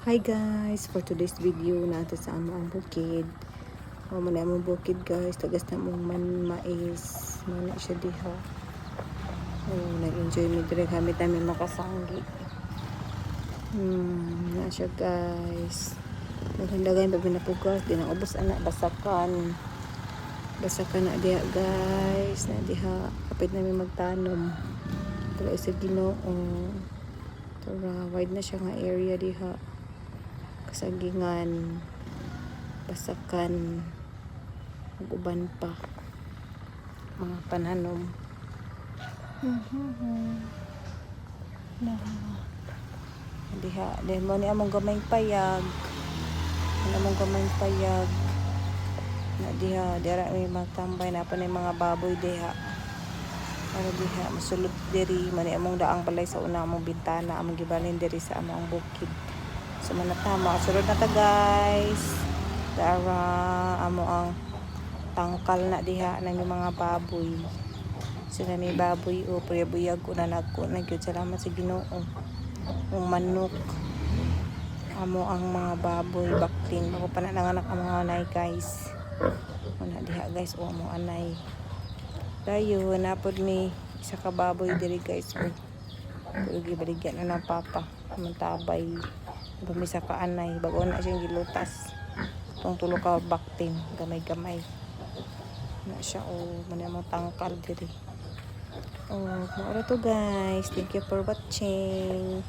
Hi guys, for today's video natin sa ang bukid. Mo na among bukid guys, tagas na mong mais. Mana siya diha. Nag-enjoy mi dire kami namin makasanggi. Na siya guys. Naghandagay babi na pugas, di na ubos anak basakan. Basakan na diha guys, na diha kapit namin magtanom. Pero isa Ginoo. Tara, wide na siya nga area diha. Kasagingan, basakan, uban pa, mga pananom. Diha, din mo ni among gamay payag. Among gamay payag. Na diha, dira may magtambay na pa ni mga baboy diha. Para diha, masulod diri, mani among daang balay sa una among bintana, among gibalin diri sa among bukid. So manatama, sulod na ta guys. Dara amo ang tangkal na diha ng mga baboy. Sila may baboy o puyabuyag ko na nagko. Nagyod salamat sa Ginoo. Ang manok. Amo ang mga baboy bakting. Ako pa na nanganak ang mga anay guys. Muna diha guys o amo anay. Dayo napod ni isa ka baboy diri guys. Pero gibaligyan na ng papa. Mantabay. Bumisa ka anay. Bago na siyang gilutas. Itong tulo ka bakting. Gamay-gamay. Na siya o manamang tangkal diri. Oh, maura to guys. Thank you for watching.